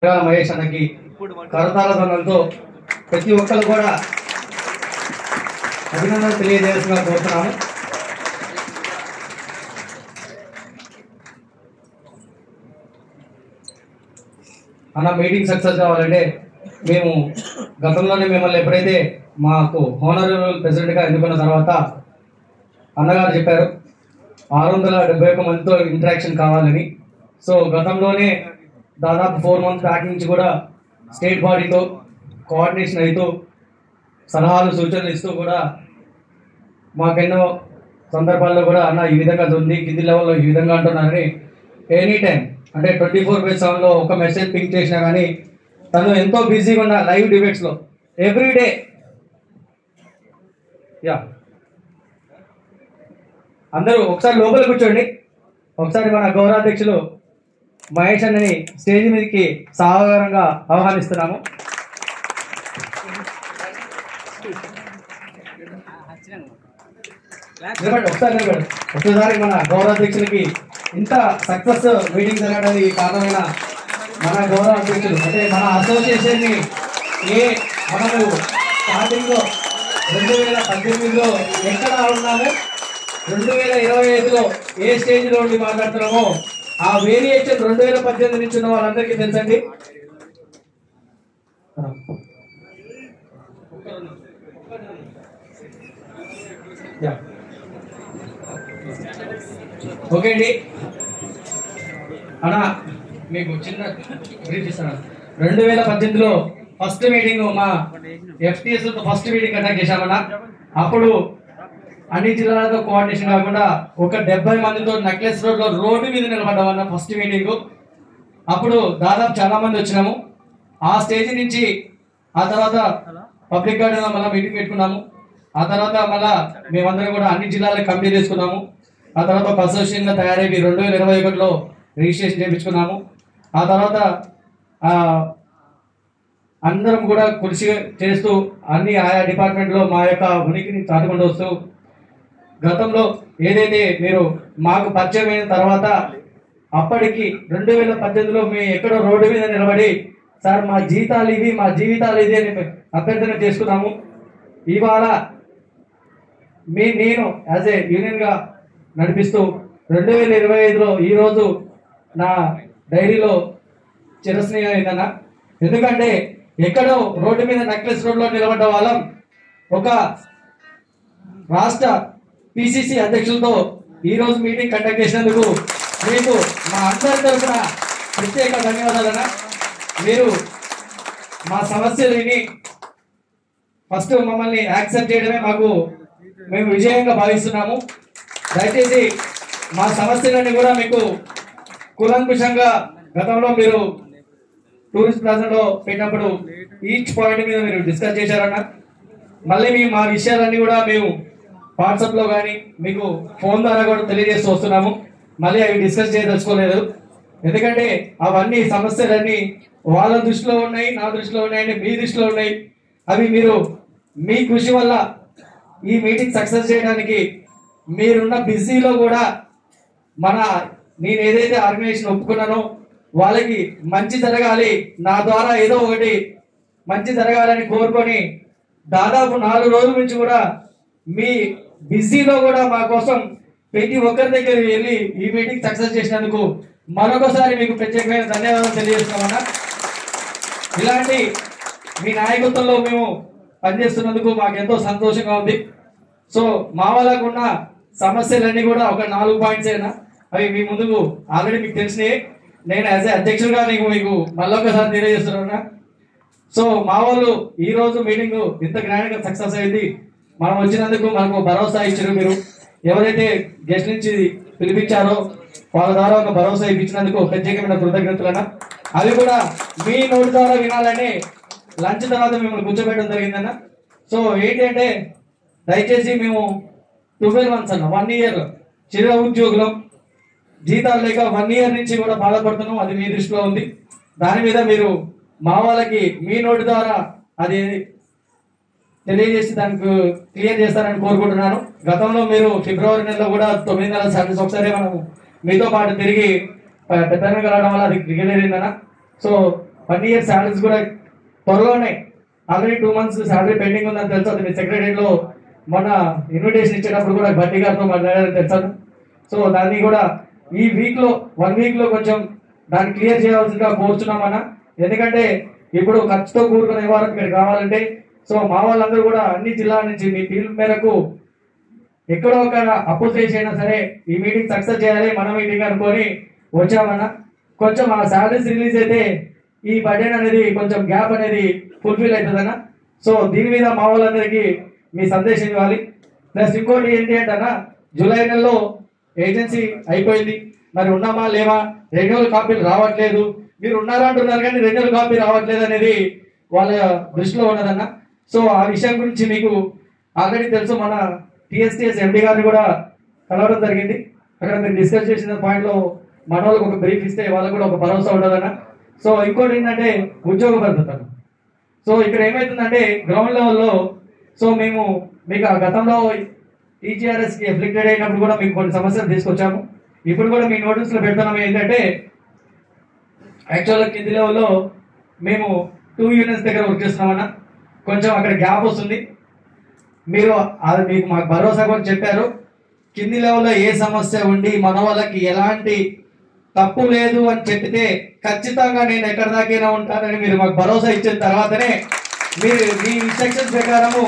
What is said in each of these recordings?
మహేష్ అన్నకి కరతాల ధ్వనులతో ప్రతి ఒక్కరు కూడా అభినందనలు తెలియజేయాల్సిందిగా కోరుతున్నాము. అన్న మీటింగ్ సక్సెస్ కావాలంటే మేము గతంలోనే మిమ్మల్ని ఎప్పుడైతే మాకు హోనరబుల్ ప్రెసిడెంట్గా ఎన్నుకున్న తర్వాత అన్నగారు చెప్పారు 671 మందితో ఇంటరాక్షన్ కావాలని. సో గతంలోనే దాదాపు 4 months బ్యాక్ నుంచి కూడా స్టేట్ బాడీతో కోఆర్డినేషన్ అవుతూ సలహాలు సూచనలు ఇస్తూ కూడా మాకెన్నో సందర్భాల్లో కూడా అన్న ఈ విధంగా ఉంది, కింది లెవెల్లో ఈ విధంగా అంటున్నారని ఎనీ టైం అంటే 24/7లో ఒక మెసేజ్ పింక్ చేసినా కానీ తను ఎంతో బిజీగా ఉన్న లైవ్ డిబేట్స్లో ఎవ్రీడే అందరూ ఒకసారి లోపల కూర్చోండి. ఒకసారి మన గౌరవాధ్యక్షులు మహేష్ అన్నని స్టేజ్ మీదకి సాధారణంగా ఆహ్వానిస్తున్నాము. ఒకసారి మన గౌరవాధ్యక్షులకి ఇంత సక్సెస్ మీటింగ్ జరగడానికి కారణమైన మన గౌరవాధ్యక్షులు అంటే మన అసోసియేషన్ని మనము స్టార్టింగ్లో 2018లో ఎక్కడ ఉన్నాము, 2025లో ఏ స్టేజ్లో ఉండి మాట్లాడుతున్నామో ఆ వేరియేషన్ 2018 నుంచి ఉన్న వాళ్ళందరికీ తెలుసండి. ఓకే అండి అన్నా, మీకు చిన్న బ్రీఫ్ ఇస్తాను. 2018లో ఫస్ట్ మీటింగ్ మా FTS ఫస్ట్ మీటింగ్ కండక్ట్ చేశామన్నా. అప్పుడు అన్ని జిల్లాలతో కోఆర్డినేషన్ కాకుండా ఒక 70 మందితో నెక్లెస్ రోడ్లో రోడ్డు మీద నిలబడ్డామన్న ఫస్ట్ మీటింగ్. అప్పుడు దాదాపు చాలా మంది వచ్చినాము. ఆ స్టేజ్ నుంచి ఆ తర్వాత పబ్లిక్ గార్డెన్లో మళ్ళీ మీటింగ్ పెట్టుకున్నాము. ఆ తర్వాత మళ్ళా మేమందరం కూడా అన్ని జిల్లాలకు కమిటీ చేసుకున్నాము. ఆ తర్వాత ఒక అసోసియేషన్గా తయారై 2021లో రిజిస్ట్రేషన్ చేయించుకున్నాము. ఆ తర్వాత అందరం కూడా కృషి చేస్తూ అన్ని ఆయా డిపార్ట్మెంట్లో మా యొక్క ఉనికిని చాటుకుంటూ వస్తూ గతంలో ఏదైతే మీరు మాకు పరిచయం అయిన తర్వాత అప్పటికి 2018లో మేము ఎక్కడో రోడ్డు మీద నిలబడి సార్ మా జీతాలు ఇవి, మా జీవితాలు ఇది అని అభ్యర్థన చేసుకున్నాము. ఇవాళ నేను యాజ్ ఏ యూనియన్గా నడిపిస్తూ 2025లో ఈరోజు నా డైరీలో చిరస్నేహం అయిందన్న. ఎందుకంటే ఎక్కడో రోడ్డు మీద నెక్లెస్ రోడ్లో నిలబడ్డ వాళ్ళం ఒక రాష్ట్ర PCC అధ్యక్షులతో ఈరోజు మీటింగ్ కండక్ట్ చేసినందుకు మీకు మా అందరి తరఫున ప్రత్యేక ధన్యవాదాలన్నా. మీరు మా సమస్యలు విని ఫస్ట్ మమ్మల్ని యాక్సెప్ట్ చేయడమే మేము విజయంగా భావిస్తున్నాము. దయచేసి మా సమస్యలన్నీ కూడా మీకు కూలంకుషంగా గతంలో మీరు టూరిస్ట్ ప్లాజాలో పెట్టినప్పుడు ఈచ్ పాయింట్ మీద మీరు డిస్కస్ చేశారన్న. మళ్ళీ మేము మా విషయాలన్నీ కూడా మేము వాట్సాప్లో కానీ మీకు ఫోన్ ద్వారా కూడా తెలియజేస్తూ వస్తున్నాము. మళ్ళీ అవి డిస్కస్ చేయదలుచుకోలేదు. ఎందుకంటే అవన్నీ సమస్యలన్నీ వాళ్ళ దృష్టిలో ఉన్నాయి, నా దృష్టిలో ఉన్నాయని మీ దృష్టిలో ఉన్నాయి. అవి మీరు మీ కృషి వల్ల ఈ మీటింగ్ సక్సెస్ చేయడానికి మీరున్న బిజీలో కూడా నేను ఏదైతే ఆర్గనైజేషన్ ఒప్పుకున్నానో వాళ్ళకి మంచి జరగాలి, నా ద్వారా ఏదో ఒకటి మంచి జరగాలని కోరుకొని దాదాపు 4 రోజుల నుంచి కూడా మీ బిజీలో కూడా మా కోసం ప్రతి ఒక్కరి దగ్గర వెళ్ళి ఈ మీటింగ్ సక్సెస్ చేసినందుకు మరొకసారి మీకు ప్రత్యేకమైన ధన్యవాదాలు తెలియజేస్తున్నామన్నా. ఇలాంటి మీ నాయకత్వంలో మేము పనిచేస్తున్నందుకు మాకు ఎంతో సంతోషంగా ఉంది. సో మా వాళ్ళకు ఉన్న సమస్యలన్నీ కూడా ఒక 4 పాయింట్స్ అయినా అవి మీ ముందుకు ఆల్రెడీ మీకు తెలిసినాయి. నేను యాజ్ ఏ అధ్యక్షుడిగా మీకు మళ్ళొకసారి తెలియజేస్తున్నా. సో మా వాళ్ళు ఈరోజు మీటింగ్ ఇంత గ్రాండ్గా సక్సెస్ అయింది. మనం వచ్చినందుకు మనకు భరోసా ఇచ్చారు. మీరు ఎవరైతే గెస్ట్ నుంచి పిలిపించారో వాళ్ళ ద్వారా ఒక భరోసా ఇప్పించినందుకు ప్రత్యేకమైన కృతజ్ఞతలన్నా. అవి కూడా మీ నోటి ద్వారా వినాలని లంచ్ తర్వాత మిమ్మల్ని కూర్చోబెట్టడం జరిగిందన్న. సో ఏంటంటే దయచేసి మేము 12 months అన్న 1 year చిర ఉద్యోగులం, జీతాలు లేక 1 year నుంచి కూడా బాధపడుతున్నాం. అది మీ దృష్టిలో ఉంది. దాని మీద మీరు మా వాళ్ళకి మీ నోటి ద్వారా అది తెలియజేసి దానికి క్లియర్ చేస్తారని కోరుకుంటున్నాను. గతంలో మీరు ఫిబ్రవరి నెలలో కూడా 9 నెలల సర్వీస్ ఒకసారి మనం మీతో పాటు తిరిగి పెద్దగా రావడం వల్ల అది క్లియర్ అయిందన్న. సో 1 year శాలరీస్ కూడా త్వరలోనే ఆల్రెడీ 2 months శాలరీ పెండింగ్ ఉందని తెలుసు. అది మీ సెక్రటరీలో మన ఇన్విటేషన్ ఇచ్చేటప్పుడు కూడా భట్టి గారితో మాట్లాడారని తెలుసాను. సో దాన్ని కూడా ఈ వీక్లో 1 weekలో కొంచెం దాన్ని క్లియర్ చేయాల్సిందిగా కోరుచున్నామన్నా. ఎందుకంటే ఇప్పుడు ఖర్చుతో కూడుకున్న వ్యవహారం ఇక్కడికి రావాలంటే సో మా వాళ్ళందరూ కూడా అన్ని జిల్లాల నుంచి మీ పిలుపు మేరకు ఎక్కడో ఒక అప్పు చేసైనా సరే ఈ మీటింగ్ సక్సెస్ చేయాలి మన మీటింగ్ అనుకొని వచ్చామన్నా. కొంచెం ఆ శాలరీస్ రిలీజ్ అయితే ఈ బడ్జెట్ అనేది కొంచెం గ్యాప్ అనేది ఫుల్ఫిల్ అవుతుందన్న. సో దీని మీద మా వాళ్ళందరికీ మీ సందేశం ఇవ్వాలి. ప్లస్ ఇంకోటి ఏంటి అంటే అన్న, జూలై నెలలో ఏజెన్సీ అయిపోయింది, మరి ఉన్నామా లేవా, రెన్యువల్ కాపీలు రావట్లేదు, మీరు ఉన్నారా అంటున్నారు కానీ రెన్యువల్ కాపీ రావట్లేదు అనేది వాళ్ళ దృష్టిలో ఉన్నదన్న. సో ఆ విషయం గురించి మీకు ఆల్రెడీ తెలుసు. మన టీఎస్టీఎస్ ఎండి గారిని కూడా కలవడం జరిగింది. అక్కడ మీరు డిస్కస్ చేసిన పాయింట్లో మన వాళ్ళకి ఒక బ్రీఫ్ ఇస్తే వాళ్ళకు కూడా ఒక భరోసా ఉండదన్న. సో ఇంకోటి ఏంటంటే ఉద్యోగ భద్రత. సో ఇక్కడ ఏమవుతుందంటే గ్రౌండ్ లెవెల్లో సో మేము మీకు ఆ గతంలో టీజీఆర్ఎస్కి ఎఫ్లిక్టెడ్ అయినప్పుడు కూడా మీకు కొన్ని సమస్యలు తీసుకొచ్చాము. ఇప్పుడు కూడా మీ నోటీసులో పెడుతున్నాం. ఏంటంటే యాక్చువల్గా కింది లెవెల్లో మేము 2 units దగ్గర వర్క్ చేస్తున్నామన్నా. కొంచెం అక్కడ గ్యాప్ వస్తుంది. మీరు అది మీకు మాకు భరోసా కూడా చెప్పారు. కింది లెవెల్లో ఏ సమస్య ఉండి మన వాళ్ళకి ఎలాంటి తప్పు లేదు అని చెప్తే ఖచ్చితంగా నేను ఎక్కడి దాకైనా ఉంటానని మీరు మాకు భరోసా ఇచ్చిన తర్వాతనే మీరు మీ ఇన్స్ట్రక్షన్స్ ప్రకారము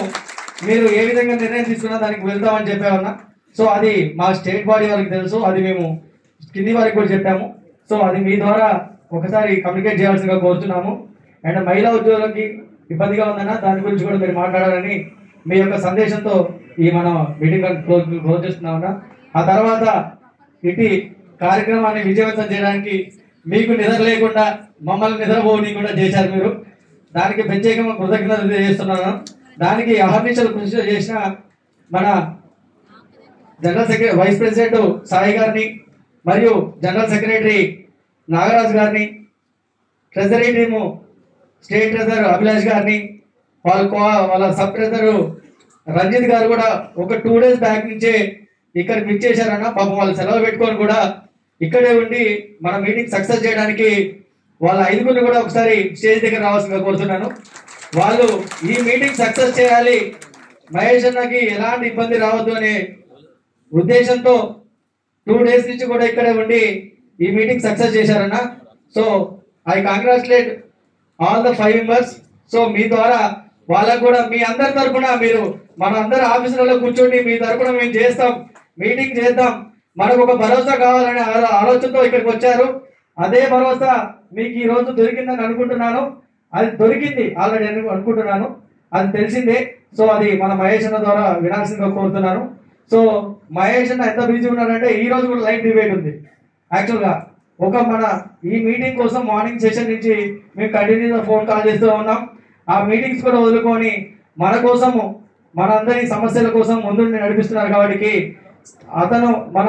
మీరు ఏ విధంగా నిర్ణయం తీసుకున్నా దానికి వెళ్తామని చెప్పామన్నా. సో అది మా స్టేట్ బాడీ వాళ్ళకి తెలుసు, అది మేము కింది వారికి కూడా చెప్పాము. సో అది మీ ద్వారా ఒకసారి కమ్యూనికేట్ చేయాల్సిందిగా కోరుతున్నాము. అండ్ మహిళా ఉద్యోగులకి ఇబ్బందిగా ఉందన్నా, దాని గురించి కూడా మీరు మాట్లాడాలని మీ యొక్క సందేశంతో ఈ మనం మీటింగ్ క్లోజ్ చేస్తున్నామన్నా. ఆ తర్వాత ఇటు కార్యక్రమాన్ని విజయవంతం చేయడానికి మీకు నిద్ర లేకుండా మమ్మల్ని నిద్రపోని కూడా చేశారు మీరు. దానికి ప్రత్యేకంగా కృతజ్ఞతలు తెలియజేస్తున్నాను. దానికి అహర్నిశలు కృషి చేసిన మన general secretary vice president Sai గారిని మరియు జనరల్ సెక్రటరీ నాగరాజు గారిని, treasury team state treasurer Abhilash గారిని, వాళ్ళ సబ్ ట్రెజరర్ రంజిత్ గారు కూడా ఒక 2 days బ్యాక్ నుంచే ఇక్కడికి విచ్చేశారన్న. పాపం వాళ్ళు సెలవు పెట్టుకొని కూడా ఇక్కడే ఉండి మన మీటింగ్ సక్సెస్ చేయడానికి వాళ్ళ 5గురిని కూడా ఒకసారి స్టేజ్ దగ్గర రావాల్సిందిగా కోరుతున్నాను. వాళ్ళు ఈ మీటింగ్ సక్సెస్ చేయాలి, మహేష్ అన్నకి ఎలాంటి ఇబ్బంది రావద్దు అనే ఉద్దేశంతో 2 days నుంచి కూడా ఇక్కడే ఉండి ఈ మీటింగ్ సక్సెస్ చేశారన్న. So I congratulate all the 5 members. So మీ ద్వారా వాళ్ళకు కూడా మీ అందరి తరఫున మీరు మన అందరి ఆఫీసులలో కూర్చొని మీ తరఫున మేము చేస్తాం, మీటింగ్ చేద్దాం, మనకు ఒక భరోసా కావాలనే ఆలోచనతో ఇక్కడికి వచ్చారు. అదే భరోసా మీకు ఈ రోజు దొరికిందని అనుకుంటున్నాను. అది దొరికింది ఆల్రెడీ అనుకుంటున్నాను, అది తెలిసిందే. సో అది మన మహేష్ అన్న ద్వారా వినాల్సిందిగా కోరుతున్నాను. సో మహేష్ అన్న ఎంత బిజీ ఉన్నాడంటే ఈ రోజు కూడా లైవ్ డిబేట్ ఉంది. యాక్చువల్గా ఒక మన ఈ మీటింగ్ కోసం మార్నింగ్ సెషన్ నుంచి మేము కంటిన్యూగా ఫోన్ కాల్ చేస్తూ ఉన్నాం. ఆ మీటింగ్స్ కూడా వదులుకొని మన కోసము మన అందరి సమస్యల కోసం ముందు నడిపిస్తున్నారు. కాబట్టి అతను మన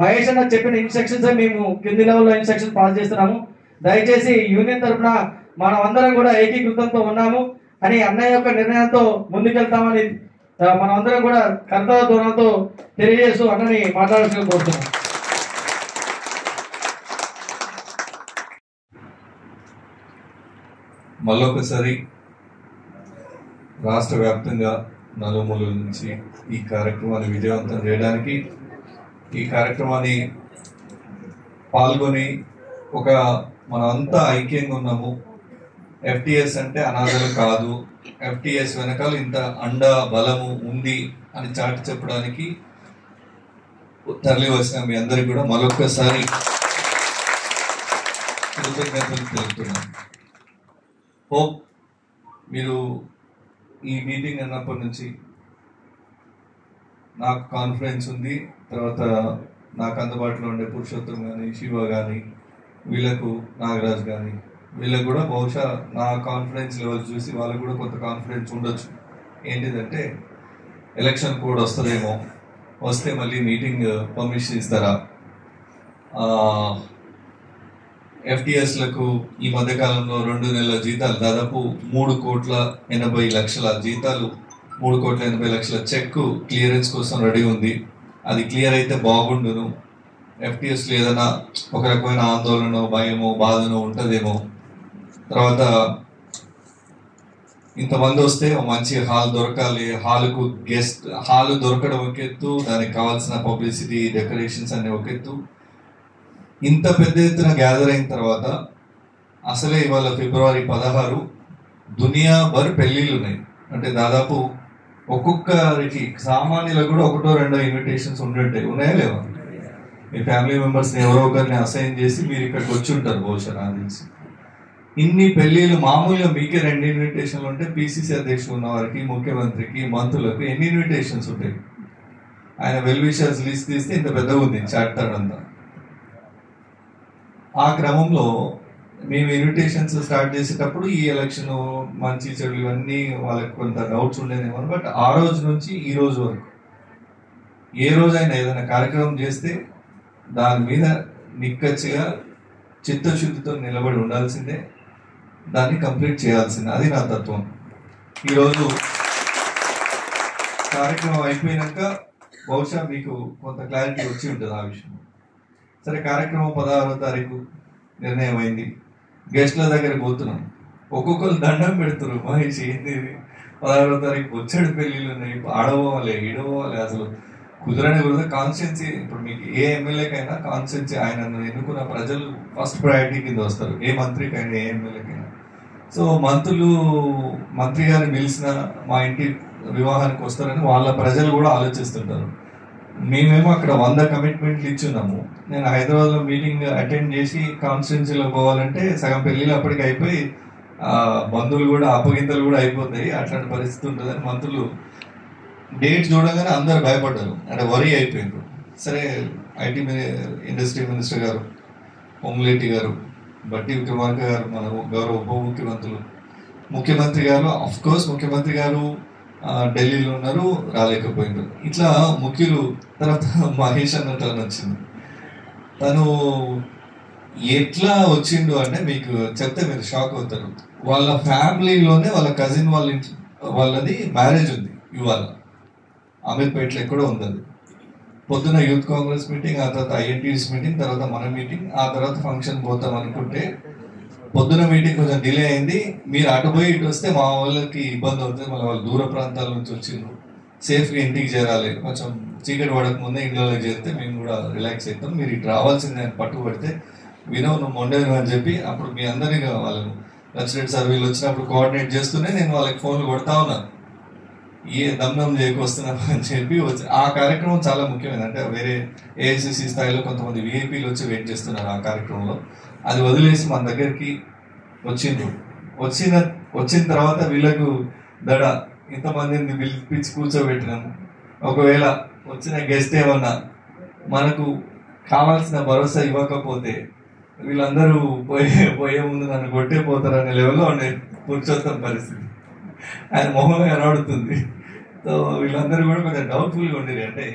మహేష్ అన్న చెప్పిన ఇన్స్ట్రక్షన్స్ మేము కింది లెవెల్లో ఇన్స్ట్రక్షన్ పాస్ చేస్తున్నాము. దయచేసి యూనియన్ తరఫున మనం అందరం కూడా ఏకీకృతంతో ఉన్నాము అని అన్నయ్య యొక్క నిర్ణయంతో ముందుకెళ్తామని మనం అందరం కూడా కర్తవ్య ధోరణితో తెలియజేస్తూ అన్నని మాట్లాడాల్సిందిగా కోరుతున్నాం. మళ్ళొకసారి రాష్ట్ర వ్యాప్తంగా నలుమూలల నుంచి ఈ కార్యక్రమాన్ని విజయవంతం చేయడానికి, ఈ కార్యక్రమాన్ని పాల్గొని ఒక మనమంతా ఐక్యంగా ఉన్నాము. ఎఫ్టీఎస్ అంటే అనాథలు కాదు, ఎఫ్టీఎస్ వెనకాల ఇంత అండ బలము ఉంది అని చాటి చెప్పడానికి తరలి వచ్చిన మీ అందరికి కూడా మరొకసారి కృతజ్ఞతలు తెలుపుతున్నాను. హోప్ మీరు ఈ మీటింగ్ అన్నప్పటి నుంచి నాకు కాన్ఫిడెన్స్ ఉంది. తర్వాత నాకు అందుబాటులో ఉండే పురుషోత్తం కానీ, శివ కానీ, వీళ్ళకు నాగరాజ్ కానీ, వీళ్ళకు కూడా బహుశా నా కాన్ఫిడెన్స్ లెవెల్ చూసి వాళ్ళకు కూడా కొంత కాన్ఫిడెన్స్ ఉండొచ్చు. ఏంటిదంటే ఎలక్షన్ కోడ్ వస్తుందేమో, వస్తే మళ్ళీ మీటింగ్ పర్మిషన్ ఇస్తారా, ఎఫ్టీఎస్లకు ఈ మధ్యకాలంలో 2 నెలల జీతాలు దాదాపు 3,80,00,000 జీతాలు, 3,80,00,000 చెక్ క్లియరెన్స్ కోసం రెడీ ఉంది. అది క్లియర్ అయితే బాగుండును. ఎఫ్టీఎస్లో ఏదైనా ఒక రకమైన ఆందోళన, భయమో, బాధనో ఉంటుందేమో. తర్వాత ఇంతమంది వస్తే మంచి హాల్ దొరకాలి, హాల్ దొరకడం ఒక ఎత్తు, దానికి కావాల్సిన పబ్లిసిటీ డెకరేషన్స్ అనే ఒక ఎత్తు. ఇంత పెద్ద ఎత్తున గ్యాదర్ అయిన తర్వాత అసలే ఇవాళ ఫిబ్రవరి 16 దునియా భర్ పెళ్ళిళ్ళు ఉన్నాయి. అంటే దాదాపు ఒక్కొక్కరికి సామాన్యులకు కూడా ఒకటో రెండో ఇన్విటేషన్స్ ఉండుంటాయి. ఉన్నాయా లేవా? మీ ఫ్యామిలీ మెంబర్స్ని ఎవరో ఒకరిని అసైన్ చేసి మీరు ఇక్కడికి వచ్చి ఉంటారు బహుశా నాకు తెలిసి. ఇన్ని పెళ్లిళ్ళు మామూలుగా మీకే 2 ఇన్విటేషన్లు ఉంటే పిసిసి అధ్యక్షులు ఉన్న వారికి, ముఖ్యమంత్రికి, మంత్రులకు ఎన్ని ఇన్విటేషన్స్ ఉంటాయి? ఆయన వెల్ విషర్స్ లిస్ట్ తీస్తే ఇంత పెద్దగా ఉంది చార్టర్ అంతా. ఆ క్రమంలో మేము ఇన్విటేషన్స్ స్టార్ట్ చేసేటప్పుడు ఈ ఎలక్షన్ మంచి చెడు ఇవన్నీ వాళ్ళకి కొంత డౌట్స్ ఉండేదేమో. బట్ ఆ రోజు నుంచి ఈ రోజు వరకు ఏ రోజైనా ఏదైనా కార్యక్రమం చేస్తే దాని మీద నిక్కచ్చిగా చిత్తశుద్ధితో నిలబడి ఉండాల్సిందే, దాన్ని కంప్లీట్ చేయాల్సిందే. అది నా తత్వం. ఈరోజు కార్యక్రమం అయిపోయినాక బహుశా మీకు కొంత క్లారిటీ వచ్చి ఉంటుంది ఆ విషయం. సరే, కార్యక్రమం 16వ తారీఖు నిర్ణయం అయింది. గెస్ట్ల దగ్గరికి పోతున్నాం, ఒక్కొక్కరు దండం పెడుతున్నారు. మహేష్ ఏంది 16వ తారీఖు వచ్చాడు, పెళ్ళిళ్ళు ఉన్నాయి, ఆడపోవాలి ఈడపోవాలి, అసలు కుదరని కుదరదు. కాన్స్టిట్యున్సీ ఇప్పుడు మీకు ఏ ఎమ్మెల్యేకైనా కాన్స్టిట్యున్సీ ఆయన ఎన్నుకున్న ప్రజలు ఫస్ట్ ప్రయారిటీ కింద వస్తారు, ఏ మంత్రికైనా ఏ ఎమ్మెల్యేకైనా. సో మంత్రి గారిని పిలిచిన మా ఇంటి వివాహానికి వస్తారని వాళ్ళ ప్రజలు కూడా ఆలోచిస్తుంటారు. మేమేమో అక్కడ 100 కమిట్మెంట్లు ఇచ్చున్నాము. నేను హైదరాబాద్లో మీటింగ్ అటెండ్ చేసి కాన్స్టిట్యున్సీలో పోవాలంటే సగం పెళ్ళిళ్ళు అప్పటికి అయిపోయి బంధువులు కూడా అప్పగింతలు కూడా అయిపోతాయి. అట్లాంటి పరిస్థితి ఉంటుందని మంత్రులు డేట్ చూడగానే అందరు భయపడ్డారు, అంటే వరీ అయిపోయింది. సరే, ఐటీ ఇండస్ట్రీ మినిస్టర్ గారు పొంగులేటి గారు, బట్టి విక్రమార్క గారు, మన గౌరవ ఉప ముఖ్యమంత్రులు, ముఖ్యమంత్రి గారు, అఫ్ కోర్స్ ముఖ్యమంత్రి గారు ఢిల్లీలో ఉన్నారు, రాలేకపోయినారు. ఇట్లా ముఖ్యులు. తర్వాత మహేష్ అన్న టర్న్ వచ్చింది. తను ఎట్లా వచ్చిండు అంటే మీకు చెప్తే మీరు షాక్ అవుతారు. వాళ్ళ ఫ్యామిలీలోనే వాళ్ళ కజిన్ వాళ్ళది మ్యారేజ్ ఉంది ఇవాళ, అమీర్పేటలో ఎక్కడో ఉంది. పొద్దున యూత్ కాంగ్రెస్ మీటింగ్, ఆ తర్వాత ఐఎన్టీయూస్ మీటింగ్, తర్వాత మన మీటింగ్, ఆ తర్వాత ఫంక్షన్ పోతాం అనుకుంటే పొద్దున మీటింగ్ కొంచెం డిలే అయింది. మీరు అటు పోయి ఇటు వస్తే మా వాళ్ళకి ఇబ్బంది అవుతుంది, మళ్ళీ వాళ్ళు దూర ప్రాంతాల నుంచి వచ్చిండ్రు, సేఫ్గా ఇంటికి చేరాలి, కొంచెం చీకటి పడక ముందే ఇంట్లోకి చేరితే మేము కూడా రిలాక్స్ అవుతాం, మీరు ఇటు రావాల్సిందే అని పట్టుబడితే వినవు నువ్వు మొండేను అని చెప్పి అప్పుడు మీ అందరినీ వాళ్ళను లక్ష్మీ సార్ వీళ్ళు వచ్చినప్పుడు కోఆర్డినేట్ చేస్తూనే నేను వాళ్ళకి ఫోన్లు కొడతా ఉన్నాను, ఏ దమ్నం చేయకొస్తున్నాం అని చెప్పి వచ్చి. ఆ కార్యక్రమం చాలా ముఖ్యమైనది. అంటే వేరే ఏఐసిసి స్థాయిలో కొంతమంది విఐపీలు వచ్చి వెయిట్ చేస్తున్నారు ఆ కార్యక్రమంలో. అది వదిలేసి మన దగ్గరికి వచ్చిండ్రు. వచ్చిన తర్వాత వీళ్ళకు ఇంతమందిని పిలిపించి కూర్చోబెట్టినాము. ఒకవేళ వచ్చిన గెస్ట్ ఏమన్నా మనకు కావాల్సిన భరోసా ఇవ్వకపోతే వీళ్ళందరూ పోయే ముందు నన్ను కొట్టే పోతారనే లెవెల్లో ఉండే పురుషోత్తం పరిస్థితి. ఆయన మొహమే కనబడుతుంది. సో వీళ్ళందరూ కూడా కొంచెం డౌట్ఫుల్గా ఉండేది. అంటే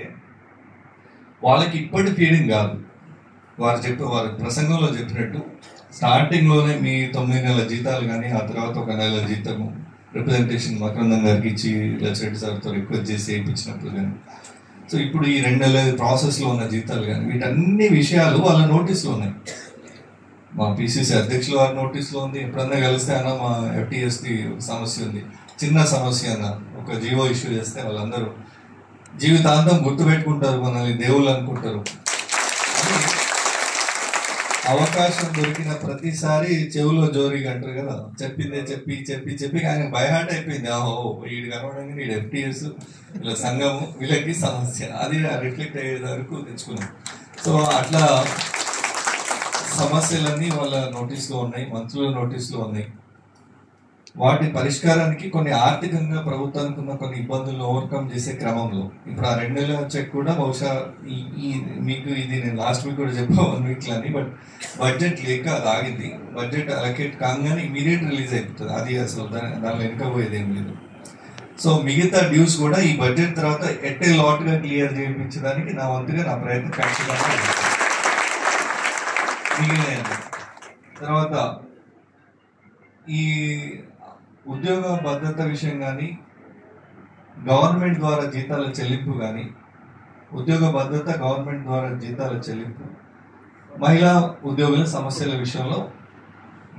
వాళ్ళకి ఇప్పటి ఫీలింగ్ కాదు, వారి ప్రసంగంలో చెప్పినట్టు స్టార్టింగ్లోనే మీ 9 నెలల జీతాలు కానీ, ఆ తర్వాత 1 నెల జీతము రిప్రజెంటేషన్ మకరందం గారికి ఇచ్చి లచ్చిరెడ్డి సార్తో రిక్వెస్ట్ చేసి వేయించినప్పుడు కానీ, సో ఇప్పుడు ఈ 2 నెలల ప్రాసెస్లో ఉన్న జీతాలు కానీ, వీటన్ని విషయాలు వాళ్ళ నోటీస్లో ఉన్నాయి. మా పిసిసి అధ్యక్షుల వారి నోటీస్లో ఉంది. ఎప్పుడన్నా కలిస్తే అన్న మా ఎఫ్టీఎస్కి సమస్య ఉంది, చిన్న సమస్య అన్న, ఒక జీవో ఇష్యూ చేస్తే వాళ్ళందరూ జీవితాంతం గుర్తుపెట్టుకుంటారు, మనల్ని దేవుళ్ళు అనుకుంటారు. అవకాశం దొరికిన ప్రతిసారి చెవులో జోరీగా అంటారు కదా, చెప్పిందే చెప్పి చెప్పి చెప్పి ఆయన బైహార్ట్ అయిపోయింది. ఆహో వీడు కనవడానికి వీడు ఎఫ్టీఎస్, వీళ్ళ సంఘము, వీళ్ళకి సమస్య, అది రిఫ్లెక్ట్ అయ్యే వరకు తెచ్చుకున్నాం. సో అట్లా సమస్యలన్నీ వాళ్ళ నోటీస్లో ఉన్నాయి, మంత్రుల నోటీస్లో ఉన్నాయి. వాటి పరిష్కారానికి కొన్ని ఆర్థికంగా ప్రభుత్వానికి ఉన్న కొన్ని ఇబ్బందులను ఓవర్కమ్ చేసే క్రమంలో ఇప్పుడు ఆ 2 నెలల చెక్ కూడా బహుశా మీకు ఇది నేను లాస్ట్ వీక్ కూడా చెప్పా 1 వీక్లో అని, బట్ బడ్జెట్ లేక అది ఆగింది. బడ్జెట్ అలొకేట్ కాగానే ఇమీడియట్ రిలీజ్ అయిపోతుంది, అది అసలు దానిలో వెనుకపోయేది ఏం లేదు. సో మిగతా డ్యూస్ కూడా ఈ బడ్జెట్ తర్వాత ఎట్టే లాట్గా క్లియర్ చేయించడానికి నా వంతుగా నా ప్రయత్నం ఖచ్చితంగా మిగిలిన. తర్వాత ఈ ఉద్యోగ భద్రత విషయం కానీ, గవర్నమెంట్ ద్వారా జీతాల చెల్లింపు కానీ, ఉద్యోగ భద్రత, గవర్నమెంట్ ద్వారా జీతాల చెల్లింపు, మహిళా ఉద్యోగుల సమస్యల విషయంలో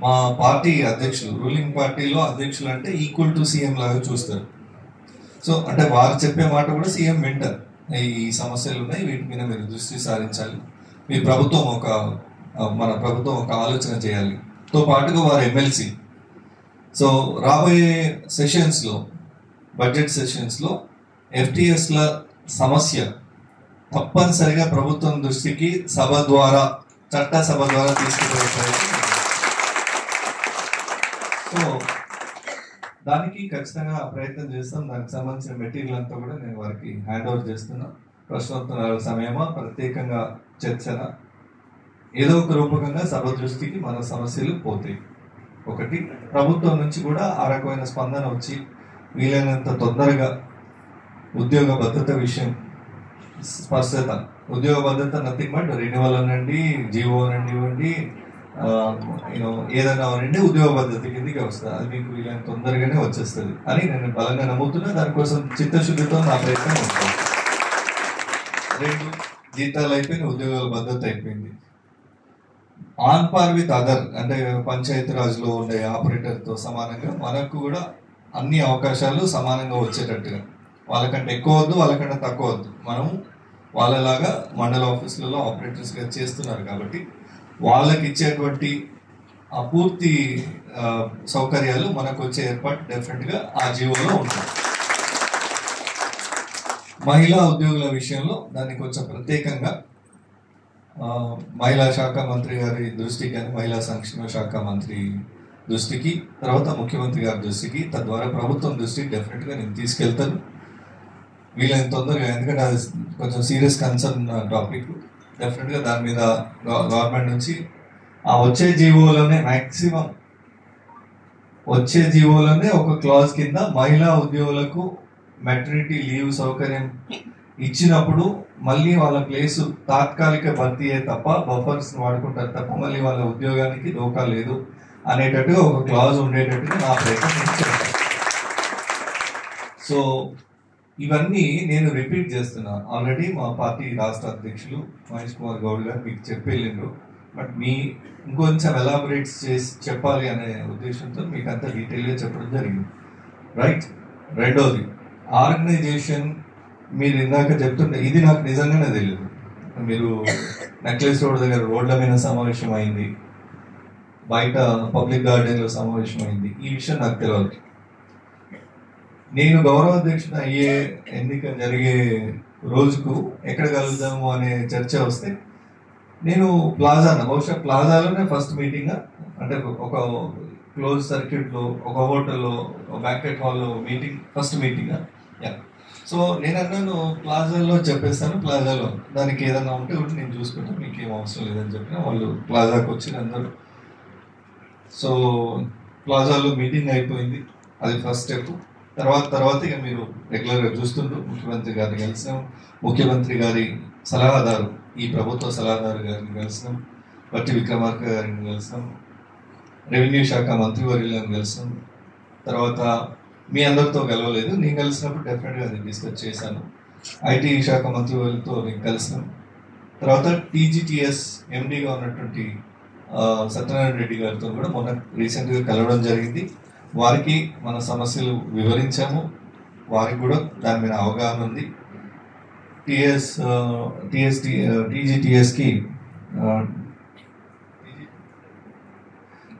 మా పార్టీ అధ్యక్షులు, రూలింగ్ పార్టీలో అధ్యక్షులు అంటే ఈక్వల్ టు సీఎం లాగా చూస్తారు. సో అంటే వారు చెప్పే మాట కూడా సీఎం వింటారు. ఈ సమస్యలు ఉన్నాయి, వీటి మీద మీరు దృష్టి సారించాలి, మీ ప్రభుత్వం మన ప్రభుత్వం ఒక ఆలోచన చేయాలి తో పాటుగా వారు ఎమ్మెల్సీ. సో రాబోయే సెషన్స్లో, బడ్జెట్ సెషన్స్లో ఎఫ్టీఎస్ల సమస్య తప్పనిసరిగా ప్రభుత్వం దృష్టికి సభ ద్వారా, చట్టసభ ద్వారా తీసుకుపోయే ప్రయత్నం. సో దానికి ఖచ్చితంగా ప్రయత్నం చేస్తాం. దానికి సంబంధించిన మెటీరియల్ అంతా కూడా నేను వారికి హ్యాండ్ ఓవర్ చేస్తున్నా. ప్రశ్నోత్తరాల సమయమా, ప్రత్యేకంగా చర్చన, ఏదో ఒక రూపకంగా సభ దృష్టికి మన సమస్యలు పోతాయి. ఒకటి, ప్రభుత్వం నుంచి కూడా ఆ రకమైన స్పందన వచ్చి వీలైనంత తొందరగా ఉద్యోగ భద్రత విషయం స్పష్టత. ఉద్యోగ భద్రత నథింగ్ బట్ రెన్యువల్ అనండి, జీవో అనండి ఇవ్వండి, ఏదైనా అనండి, ఉద్యోగ భద్రత కిందకి వస్తుంది. అది మీకు వీలైనంత తొందరగానే వచ్చేస్తుంది అని నేను బలంగా నమ్ముతున్నా. దానికోసం చిత్తశుద్ధితో నా ప్రయత్నం ఉంటుంది. 2, జీతాలు అయిపోయింది, ఉద్యోగాల భద్రత అయిపోయింది. ఆన్ పార్ విత్ అదర్ అంటే పంచాయతీ రాజ్లో ఉండే ఆపరేటర్తో సమానంగా మనకు కూడా అన్ని అవకాశాలు సమానంగా వచ్చేటట్టుగా, వాళ్ళకంటే ఎక్కువ వద్దు, వాళ్ళకంటే తక్కువ వద్దు. మనం వాళ్ళలాగా మండల ఆఫీసులలో ఆపరేటర్స్గా చేస్తున్నారు కాబట్టి వాళ్ళకి ఇచ్చేటువంటి ఆ పూర్తి సౌకర్యాలు మనకు వచ్చే ఏర్పాటు డెఫినెట్గా ఆ జీవోలో ఉంటుంది. మహిళా ఉద్యోగుల విషయంలో దాన్ని కొంచెం ప్రత్యేకంగా మహిళా శాఖ మంత్రి గారి దృష్టికి కానీ, మహిళా సంక్షేమ శాఖ మంత్రి దృష్టికి, తర్వాత ముఖ్యమంత్రి గారి దృష్టికి, తద్వారా ప్రభుత్వం దృష్టికి డెఫినెట్గా నేను తీసుకెళ్తాను వీలైన తొందరగా. ఎందుకంటే అది కొంచెం సీరియస్ కన్సర్న్ టాపిక్. డెఫినెట్గా దాని మీద గవర్నమెంట్ నుంచి ఆ వచ్చే జీవోలోనే మ్యాక్సిమం వచ్చే జీవోలోనే ఒక క్లాజ్ కింద మహిళా ఉద్యోగులకు మెటర్నిటీ లీవ్ సౌకర్యం ఇచ్చినప్పుడు మళ్ళీ వాళ్ళ ప్లేసు తాత్కాలిక భర్తీ తప్ప బఫర్స్ వాడుకుంటారు తప్ప మళ్ళీ వాళ్ళ ఉద్యోగానికి దోకా లేదు అనేటట్టుగా ఒక క్లాజ్ ఉండేటట్టుగా నా ప్రయత్నం చేస్తాను. సో ఇవన్నీ నేను రిపీట్ చేస్తున్నా. ఆల్రెడీ మా పార్టీ రాష్ట్ర అధ్యక్షులు మహేష్ కుమార్ గౌడ్ గారు మీకు చెప్పేళ్ళిండ్రు. బట్ ఇంకొంచెం ఎలాబొరేట్స్ చేసి చెప్పాలి అనే ఉద్దేశంతో మీకు అంత డీటెయిల్గా చెప్పడం జరిగింది. రైట్. రెండోది, ఆర్గనైజేషన్. మీరు ఇందాక చెప్తుంటే ఇది నాకు నిజంగానే తెలియదు. మీరు నెక్లెస్ రోడ్ దగ్గర రోడ్ల మీద సమావేశం అయింది, బయట పబ్లిక్ గార్డెన్లో సమావేశం అయింది, ఈ విషయం నాకు తెలియదు. నేను గౌరవ అధ్యక్షుడు అయ్యే ఎన్నిక జరిగే రోజుకు ఎక్కడ కలుద్దాము అనే చర్చ వస్తే నేను బహుశా ప్లాజాలోనే ఫస్ట్ మీటింగ్, అంటే ఒక క్లోజ్ సర్క్యూట్లో, ఒక హోటల్లో, బ్యాంకెట్ హాల్లో మీటింగ్, ఫస్ట్ మీటింగ్. సో నేను అన్నాను ప్లాజాలో చెప్పేస్తాను, ప్లాజాలో దానికి ఏదన్నా ఉంటే కూడా నేను చూసుకుంటాను, మీకు ఏం అవసరం లేదని చెప్పిన వాళ్ళు ప్లాజాకి వచ్చి అందరూ. సో ప్లాజాలో మీటింగ్ అయిపోయింది, అది ఫస్ట్ స్టెప్. తర్వాత ఇక మీరు రెగ్యులర్గా చూస్తుండ్రు. ముఖ్యమంత్రి గారిని కలిసినాం, ముఖ్యమంత్రి గారి సలహాదారు, ఈ ప్రభుత్వ సలహాదారు గారిని కలిసినాం, బట్టి విక్రమార్క గారిని కలిసినాం, రెవెన్యూ శాఖ మంత్రివర్యులను కలిసినాం. తర్వాత మీ అందరితో కలవలేదు, నేను కలిసినప్పుడు డెఫినెట్గా అది డిస్కస్ చేశాను. ఐటీ శాఖ మంత్రివర్యులతో నేను కలిసినాం. తర్వాత టీజీటీఎస్ ఎండీగా ఉన్నటువంటి సత్యనారాయణ రెడ్డి గారితో కూడా మొన్న రీసెంట్గా కలవడం జరిగింది. వారికి మన సమస్యలు వివరించాము, వారికి కూడా దాని మీద అవగాహన ఉంది.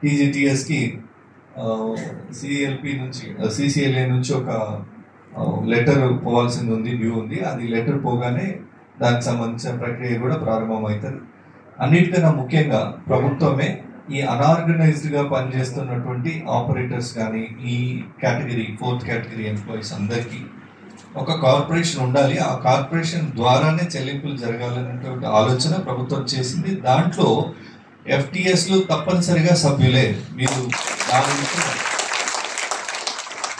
టీజీటీఎస్కి సిఎల్పి నుంచి సిసిఎల్ఏ నుంచి ఒక లెటర్ పోవాల్సింది ఉంది, డ్యూ ఉంది. అది లెటర్ పోగానే దానికి సంబంధించిన ప్రక్రియ కూడా ప్రారంభమవుతుంది. అన్నిటికన్నా ముఖ్యంగా ప్రభుత్వమే ఈ అన్ఆర్గనైజ్డ్గా పనిచేస్తున్నటువంటి ఆపరేటర్స్ కానీ, ఈ కేటగిరీ 4th కేటగిరీ ఎంప్లాయీస్ అందరికీ ఒక కార్పొరేషన్ ఉండాలి, ఆ కార్పొరేషన్ ద్వారానే చెల్లింపులు జరగాలనేటువంటి ఆలోచన ప్రభుత్వం చేసింది. దాంట్లో ఎఫ్టీఎస్లు తప్పనిసరిగా సభ్యులే. మీరు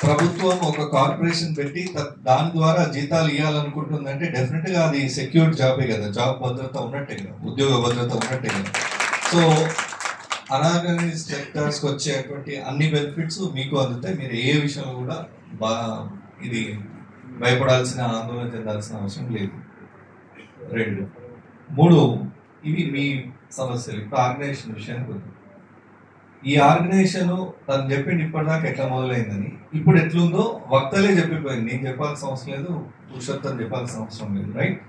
ప్రభుత్వం ఒక కార్పొరేషన్ పెట్టి దాని ద్వారా జీతాలు ఇవ్వాలనుకుంటుందంటే డెఫినెట్గా అది సెక్యూర్డ్ జాబే కదా, జాబ్ భద్రత ఉన్నట్టే కదా, ఉద్యోగ భద్రత ఉన్నట్టే కదా. సో అనార్గనైజ్డ్ సెక్టర్స్కి వచ్చేటువంటి అన్ని బెనిఫిట్స్ మీకు అందుతాయి. మీరు ఏ విషయంలో కూడా ఇది భయపడాల్సిన, ఆందోళన చెందాల్సిన అవసరం లేదు. 2, 3 ఇవి మీ సమస్యలు. ఇప్పుడు ఆర్గనైజేషన్ విషయానికి ఉంది. ఈ ఆర్గనైజేషన్ తను చెప్పింది ఇప్పటిదాకా ఎట్లా మొదలైందని, ఇప్పుడు ఎట్లుందో వక్తలే చెప్పిపోయింది. నేను చెప్పాల్సిన అవసరం లేదు, పురుషోత్తం చెప్పాల్సిన అవసరం లేదు, రైట్?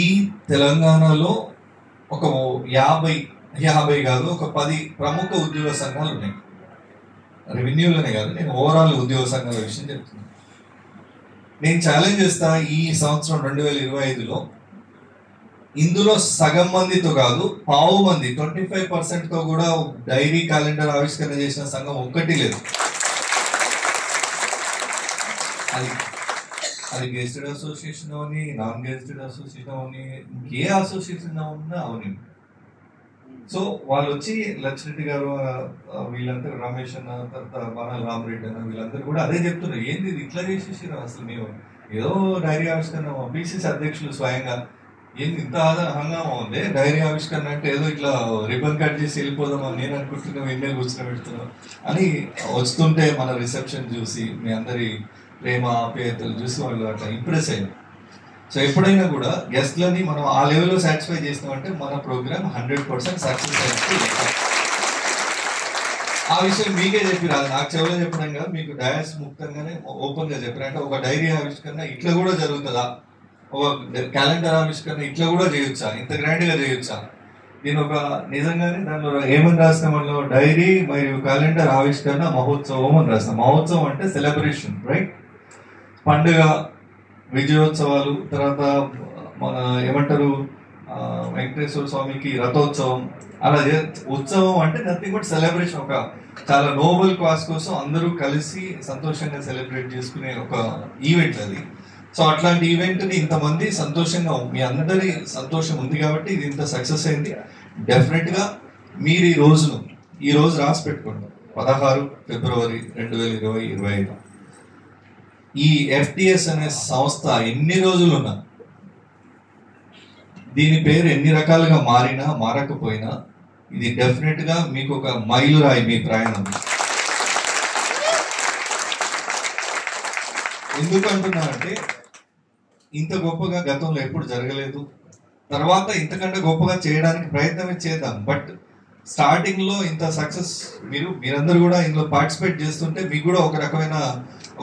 ఈ తెలంగాణలో ఒక 50 కాదు, ఒక 10 ప్రముఖ ఉద్యోగ సంఘాలు ఉన్నాయి. రెవెన్యూలోనే కాదు, నేను ఓవరాల్ ఉద్యోగ సంఘాల విషయం చెప్తున్నాను. నేను ఛాలెంజ్ చేస్తా, ఈ సంవత్సరం 2025లో ఇందులో సగం మందితో కాదు, పావు మంది 25% తో కూడా డైరీ క్యాలెండర్ ఆవిష్కరణ చేసిన సంఘం ఒక్కటి లేదు. అది గెస్టెడ్ అసోసియేషన్ అవని, నాన్ గెస్టెడ్ అసోసియేషన్ అవని, ఇంకే అసోసియేషన్ ఉన్నా అవని. సో వాళ్ళు వచ్చి లక్ష్మరెడ్డి గారు, వీళ్ళందరూ రమేష్ అన్న, తర్వాత బాణాల రామరెడ్డి అన్న, వీళ్ళందరూ కూడా అదే చెప్తున్నారు. ఏంది ఇది ఇట్లా చేసేసారు, అసలు మేము ఏదో డైరీ ఆవిష్కరణ, బీసీసీ అధ్యక్షులు స్వయంగా ఏంది ఇంత హంగామా ఉంది, డైరీ ఆవిష్కరణ అంటే ఏదో ఇట్లా రిబన్ కట్ చేసి వెళ్ళిపోదామని నేను అనుకుంటున్నాం, ఎన్నెలు కూర్చొని పెడుతున్నాం అని వస్తుంటే మన రిసెప్షన్ చూసి, మీ అందరి ప్రేమ ఆప్యాయతలు చూసి వాళ్ళు అట్లా ఇంప్రెస్ అయ్యారు. సో ఎప్పుడైనా కూడా గెస్ట్లని మనం ఆ లెవెల్లో సాటిస్ఫై చేసినామంటే మన ప్రోగ్రామ్ 100% సక్సెస్ అయింది. ఆ విషయం మీకే చెప్పిరా, నాకు చెవులో చెప్పడం కాదు, మీకు డయాస్ ముక్తంగానే ఓపెన్ గా చెప్పారు. అంటే ఒక డైరీ ఆవిష్కరణ ఇట్లా కూడా జరుగుతుందా, ఒక క్యాలెండర్ ఆవిష్కరణ ఇట్లా కూడా చేయొచ్చా, ఇంత గ్రాండ్ గా చేయొచ్చా? నేను ఒక నిజంగానే దానిలో ఏమని రాసిన మనలో, డైరీ మరియు క్యాలెండర్ ఆవిష్కరణ మహోత్సవం అని రాసిన. మహోత్సవం అంటే సెలబ్రేషన్, రైట్? పండుగ, విజయోత్సవాలు, తర్వాత మన ఏమంటారు వెంకటేశ్వర స్వామికి రథోత్సవం, అలా ఉత్సవం అంటే నథింగ్ బట్ సెలబ్రేషన్. ఒక చాలా నోబెల్ కాజ్ కోసం అందరూ కలిసి సంతోషంగా సెలబ్రేట్ చేసుకునే ఒక ఈవెంట్ అది. సో అట్లాంటి ఈవెంట్ ని ఇంతమంది సంతోషంగా, మీ అందరి సంతోషం ఉంది కాబట్టి ఇది ఇంత సక్సెస్ అయింది. డెఫినెట్ గా మీరు ఈ రోజు రాసి పెట్టుకోండి, 16 ఫిబ్రవరి 2025 ఈ FTS అనే సంస్థ ఎన్ని రోజులు ఉన్నా, దీని పేరు ఎన్ని రకాలుగా మారినా మారకపోయినా, ఇది డెఫినెట్ గా మీకు ఒక మైలురాయి మీ ప్రయాణం. ఎందుకు అంటున్నానంటే, ఇంత గొప్పగా గతంలో ఎప్పుడు జరగలేదు. తర్వాత ఇంతకంటే గొప్పగా చేయడానికి ప్రయత్నమే చేద్దాం. బట్ స్టార్టింగ్ లో ఇంత సక్సెస్ మీరందరూ కూడా ఇందులో పార్టిసిపేట్ చేస్తుంటే మీకు కూడా ఒక రకమైన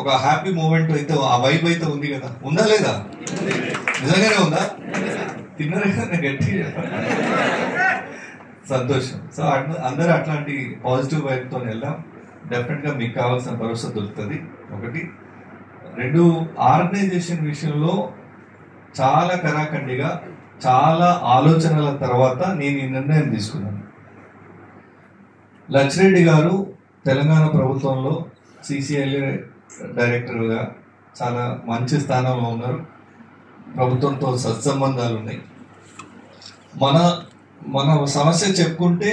ఒక హ్యాపీ మూమెంట్ అయితే, ఆ వైబ్ అయితే ఉంది కదా, ఉందా లేదా? నిజంగానే ఉందా? తిన్నారే కదా గట్టి, సంతోషం. సో అందరూ అట్లాంటి పాజిటివ్ వైబ్ తో వెళ్దాం. డెఫినెట్ గా మీకు కావాల్సిన భరోసా దొరుకుతుంది. 1, 2 ఆర్గనైజేషన్ విషయంలో చాలా కరాఖండిగా, చాలా ఆలోచనల తర్వాత నేను ఈ నిర్ణయం తీసుకున్నాను. లక్ష్మరెడ్డి గారు తెలంగాణ ప్రభుత్వంలో CCILA డైరెక్టర్గా చాలా మంచి స్థానంలో ఉన్నారు. ప్రభుత్వంతో సత్సంబంధాలు ఉన్నాయి. మన సమస్య చెప్పుకుంటే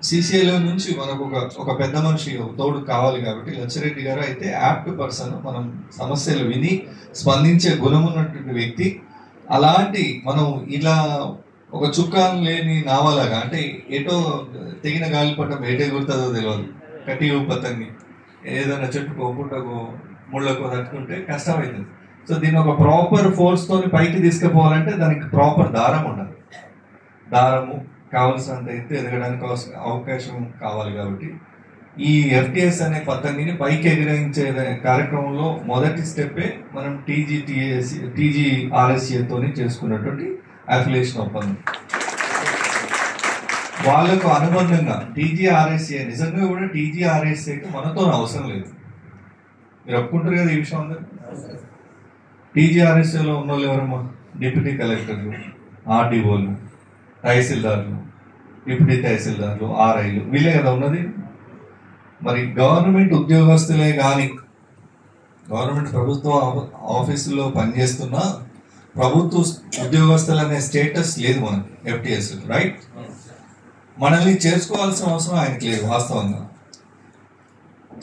CCILA నుంచి మనకు ఒక పెద్ద మనిషి తోడు కావాలి. కాబట్టి లక్ష్మరెడ్డి గారు అయితే యాప్ట్ పర్సన్, మనం సమస్యలు విని స్పందించే గుణం ఉన్నటువంటి వ్యక్తి. అలాంటి మనం ఇలా ఒక చుక్కాను లేని నావలాగా, అంటే ఎటో తెగిన గాలిపటం ఎటే గుర్తుందో తెలియదు, కట్టి పతంగి ఏదైనా చెట్టుకో పుట్టకో ముళ్ళకో తట్టుకుంటే కష్టమవుతుంది. సో దీన్ని ఒక ప్రాపర్ ఫోర్స్ తోని పైకి తీసుకుపోవాలంటే దానికి ప్రాపర్ దారం ఉండాలి. దారము కావలసినంత ఎత్తు ఎదగడానికి అవకాశం కావాలి. కాబట్టి ఈ FTS అనే పద్ధతిని పైకి ఎగిరించే కార్యక్రమంలో మొదటి స్టెప్పే మనం TGRSA తోని చేసుకున్నటువంటి అఫిలియేషన్ ఒప్పందం. వాళ్ళకు అనుబంధంగా TGRSA, నిజంగా కూడా TGRSAకి మనతో అవసరం లేదు. మీరు ఒప్పుకుంటారు కదా ఈ విషయం అందరు. TGRSAలో ఉన్న వాళ్ళు ఎవరమ్మా? డిప్యూటీ కలెక్టర్లు, RDOలు, తహసీల్దార్లు, డిప్యూటీ తహసీల్దార్లు, RIలు, వీళ్ళే కదా ఉన్నది. మరి గవర్నమెంట్ ఉద్యోగస్తులే కానీ, గవర్నమెంట్ ప్రభుత్వ ఆఫీసుల్లో పనిచేస్తున్న ప్రభుత్వ ఉద్యోగస్తులు అనే స్టేటస్ లేదు మనకి FTS, రైట్? మనల్ని చేర్చుకోవాల్సిన అవసరం ఆయనకి లేదు. వాస్తవంగా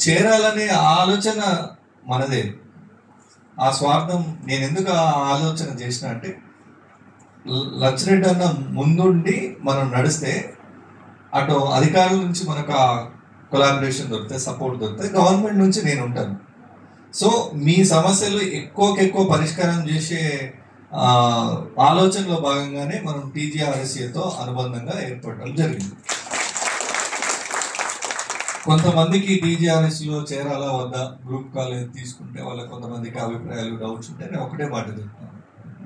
చేరాలనే ఆలోచన మనదే. ఆ స్వార్థం, నేను ఎందుకు ఆ ఆలోచన చేసిన అంటే, లక్ష్మరెడ్డి అన్న ముందుండి మనం నడిస్తే అటు అధికారుల నుంచి మనకు ఆ కొలాబరేషన్ దొరుకుతాయి, సపోర్ట్ దొరుకుతాయి. గవర్నమెంట్ నుంచి నేను ఉంటాను. సో మీ సమస్యలు ఎక్కువ పరిష్కారం చేసే ఆలోచనలో భాగంగానే మనం TGRSAతో అనుబంధంగా ఏర్పడడం జరిగింది. కొంతమందికి టీజీఆర్ఎస్ లో చేరాలా వద్దా గ్రూప్ కాలేజ్ తీసుకుంటే వాళ్ళ కొంతమందికి అభిప్రాయాలు డౌట్స్ ఉంటే నేను ఒకటే మాట చెప్తాను,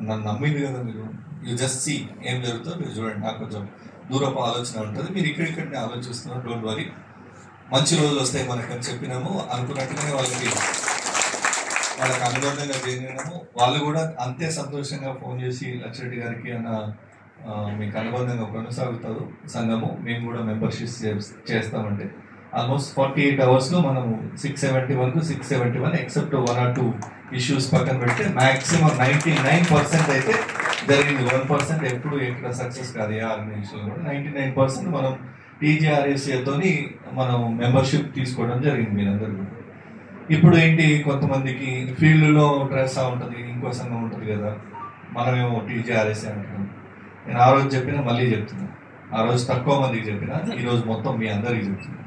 నన్ను నమ్మింది కదా మీరు, యూ జస్ట్ సీ ఏం జరుగుతుందో మీరు చూడండి. నాకు కొంచెం దూరపు ఆలోచన ఉంటుంది, మీరు ఇక్కడిక్కడనే ఆలోచిస్తున్నారు, డోంట్ వరీ, మంచి రోజులు వస్తాయి మనకు అని చెప్పినాము. అనుకున్నట్టుగానే వాళ్ళకి అనుబంధంగా చేరినాము. వాళ్ళు కూడా అంతే సంతోషంగా ఫోన్ చేసి లక్షరెడ్డి గారికి అన్న మీకు అనుబంధంగా కొనసాగుతారు సంఘము, మేము కూడా మెంబర్షిప్ చేస్తామంటే ఆల్మోస్ట్ 48 hours లో మనము 671 కు 671 ఎక్సెప్ట్ 1 or 2 ఇష్యూస్ పక్కన పెడితే మాక్సిమం 99% అయితే జరిగింది. 1% ఎప్పుడు ఎక్కడ సక్సెస్ కాదు ఏ ఆర్గనైజేషన్ కూడా. 99% మనం టీజీఆర్ఎస్ఏతోని మనం మెంబర్షిప్ తీసుకోవడం జరిగింది మీరందరూ కూడా. ఇప్పుడు ఏంటి, కొంతమందికి ఫీల్డ్లో డ్రెస్ ఉంటుంది, ఇంకో సంఘం ఉంటుంది కదా, మనమేమో టీజీఆర్ఎస్ఏ అంటున్నాం. నేను ఆ రోజు చెప్పినా మళ్ళీ చెప్తున్నాను, ఆ రోజు తక్కువ మందికి చెప్పినా ఈరోజు మొత్తం మీ అందరికీ చెప్తున్నాను.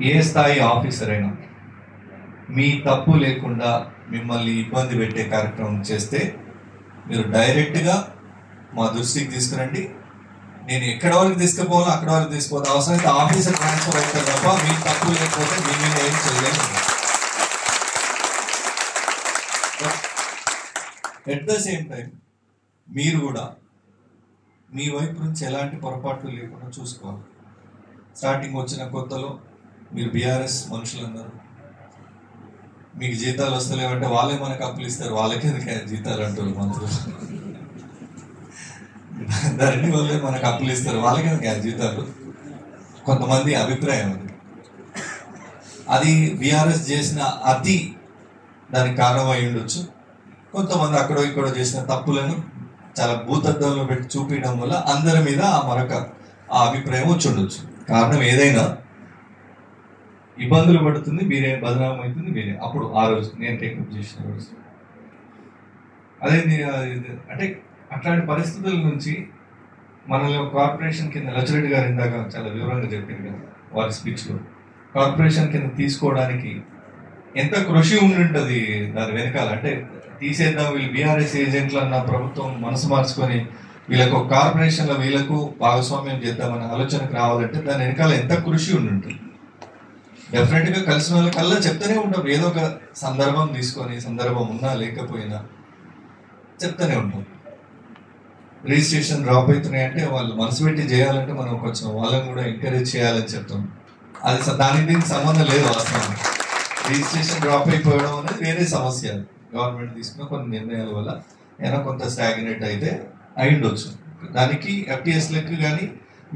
ఏ స్థాయి ఆఫీసర్ అయినా మీ తప్పు లేకుండా మిమ్మల్ని ఇబ్బంది పెట్టే కార్యక్రమం చేస్తే మీరు డైరెక్ట్గా మా దృష్టికి తీసుకురండి. నేను ఎక్కడ వరకు తీసుకుపోవాలో అక్కడ వరకు తీసుకుపోతే అవసరమైతే ఆఫీసర్ ట్రాన్స్ఫర్ అవుతారు తప్ప మీకు తప్పు లేకపోతే మీ మీద ఏం చేయలేదు. ఎట్ ద సేమ్ టైం మీరు కూడా మీ వైపు నుంచి ఎలాంటి పొరపాట్లు లేకుండా చూసుకోవాలి. స్టార్టింగ్ వచ్చిన కొత్తలో మీరు బీఆర్ఎస్ మనుషులు అన్నారు, మీకు జీతాలు వస్తలేవంటే వాళ్ళే మనకు అప్పులు ఇస్తారు, వాళ్ళకే జీతాలు అంటారు మంత్రులు, ధరణి వాళ్ళే మనకు అప్పులు ఇస్తారు, వాళ్ళకే జీతాలు. కొంతమంది అభిప్రాయం అది బీఆర్ఎస్ చేసిన అతి దానికి కారణం అయి ఉండొచ్చు. కొంతమంది అక్కడో ఇక్కడో చేసిన తప్పులను చాలా భూతద్దంలో పెట్టి చూపించడం వల్ల అందరి మీద ఆ అభిప్రాయం వచ్చి ఉండొచ్చు. కారణం ఏదైనా ఇబ్బందులు పడుతుంది మీరే, బదనామం అవుతుంది మీరే. అప్పుడు ఆ రోజు నేను టేకప్ చేసిన రోజు అదే అంటే అట్లాంటి పరిస్థితుల నుంచి మనల్ని కార్పొరేషన్ కింద లచ్చిరెడ్డి గారు ఇందాక చాలా వివరంగా చెప్పింది కదా వారి స్పీచ్లో, కార్పొరేషన్ కింద తీసుకోవడానికి ఎంత కృషి ఉండి దాని వెనకాల. అంటే తీసేద్దాం వీళ్ళు బీఆర్ఎస్ ఏజెంట్లు అన్న ప్రభుత్వం మనసు మార్చుకొని వీళ్ళకు కార్పొరేషన్లో వీళ్ళకు భాగస్వామ్యం చేద్దామన్న ఆలోచనకు రావాలంటే దాని వెనకాల ఎంత కృషి ఉంటుంది. డెఫినెట్గా కలిసిన వాళ్ళకల్లా చెప్తూనే ఉంటాం, ఏదో ఒక సందర్భం తీసుకొని, సందర్భం ఉన్నా లేకపోయినా చెప్తూనే ఉంటాం. రిజిస్ట్రేషన్ డ్రాప్ అవుతున్నాయంటే వాళ్ళు మనసు పెట్టి చేయాలంటే మనం కొంచెం వాళ్ళని కూడా ఎంకరేజ్ చేయాలని చెప్తాం. అది దానికి దీనికి సంబంధం లేదు. వాస్తవం రిజిస్ట్రేషన్ డ్రాప్ అయిపోవడం అనేది వేరే సమస్య. గవర్నమెంట్ తీసుకున్న కొన్ని నిర్ణయాల వల్ల ఏమైనా కొంత స్టాగ్నేట్ అయితే అయిండొచ్చు. దానికి ఎఫ్టీఎస్ లెక్క కానీ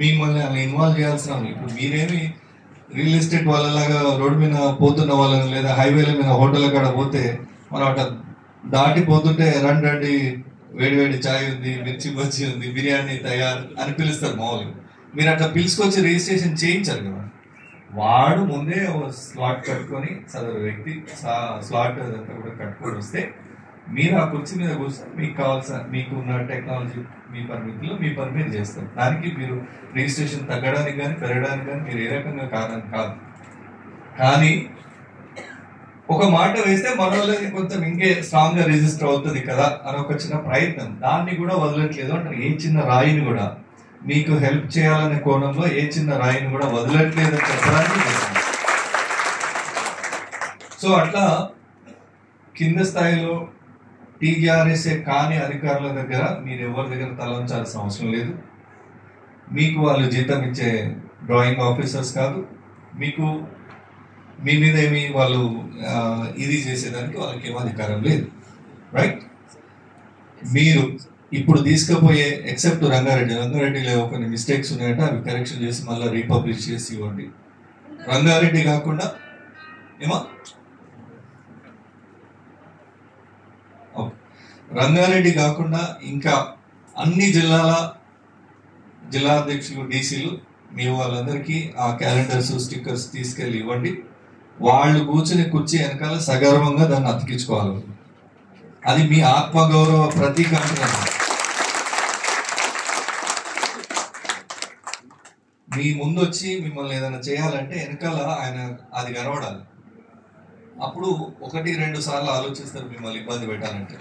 మిమ్మల్ని అలా ఇన్వాల్వ్ చేయాల్సిన, ఇప్పుడు మీరేమి రియల్ ఎస్టేట్ వాళ్ళలాగా రోడ్డు మీద పోతున్న వాళ్ళని లేదా హైవేల మీద హోటల్ కాడ పోతే మనం అట్లా దాటిపోతుంటే రండి వేడివేడి ఛాయ్ ఉంది, మిర్చి బజ్జీ ఉంది, బిర్యానీ తయారు అని పిలుస్తారు మామూలుగా. మీరు అట్లా పిలుచుకొచ్చి రిజిస్ట్రేషన్ చేయించారు కదా, వాడు ముందే స్లాట్ కట్టుకొని సదరు వ్యక్తి స్లాట్ అదంతా కూడా కట్టుకొని వస్తే మీరు ఆ కుర్చీ మీద కూర్చొని మీకు కావాల్సిన మీకున్న టెక్నాలజీ మీ పరిమితిలో మీ పని మీరు చేస్తారు. దానికి మీరు రిజిస్ట్రేషన్ తగ్గడానికి కానీ పెరగడానికి కానీ మీరు ఏ రకంగా కారణం కాదు. కానీ ఒక మాట వేస్తే మనోళ్ళకి కొంచెం ఇంకే స్ట్రాంగ్ గా రిజిస్టర్ అవుతుంది కదా అని ఒక చిన్న ప్రయత్నం, దాన్ని కూడా వదలట్లేదు అంటారు. ఏ చిన్న రాయిని కూడా మీకు హెల్ప్ చేయాలనే కోణంలో ఏ చిన్న రాయిని కూడా వదలట్లేదు అని చెప్పడానికి. సో అట్లా కింద స్థాయిలో టీజీఆర్ఎస్ఏ కాని అధికారుల దగ్గర మీరు ఎవరి దగ్గర తలంచాల్సిన అవసరం లేదు. మీకు వాళ్ళు జీతం ఇచ్చే డ్రాయింగ్ ఆఫీసర్స్ కాదు, మీకు మీ మీద ఏమి వాళ్ళు ఇది చేసేదానికి వాళ్ళకి ఏమో అధికారం లేదు. రైట్? మీరు ఇప్పుడు తీసుకుపోయే ఎక్సెప్ట్ రంగారెడ్డిలో కొన్ని మిస్టేక్స్ ఉన్నాయంటే అవి కరెక్షన్ చేసి మళ్ళీ రీపబ్లిష్ చేసి ఇవ్వండి. రంగారెడ్డి కాకుండా రంగారెడ్డి కాకుండా ఇంకా అన్ని జిల్లా అధ్యక్షులు డీసీలు మీ వాళ్ళందరికీ ఆ క్యాలెండర్స్ స్టిక్కర్స్ తీసుకెళ్ళి ఇవ్వండి. వాళ్ళు కూర్చుని కుర్చీ వెనకాల సగర్వంగా దాన్ని అతికించుకోవాలి. అది మీ ఆత్మగౌరవ ప్రతీక అంటున్నాను. మీ ముందు వచ్చి మిమ్మల్ని ఏదైనా చేయాలంటే వెనకాల ఆయన అది కనబడాలి. అప్పుడు 1-2 సార్లు ఆలోచిస్తారు మిమ్మల్ని ఇబ్బంది పెట్టాలంటే.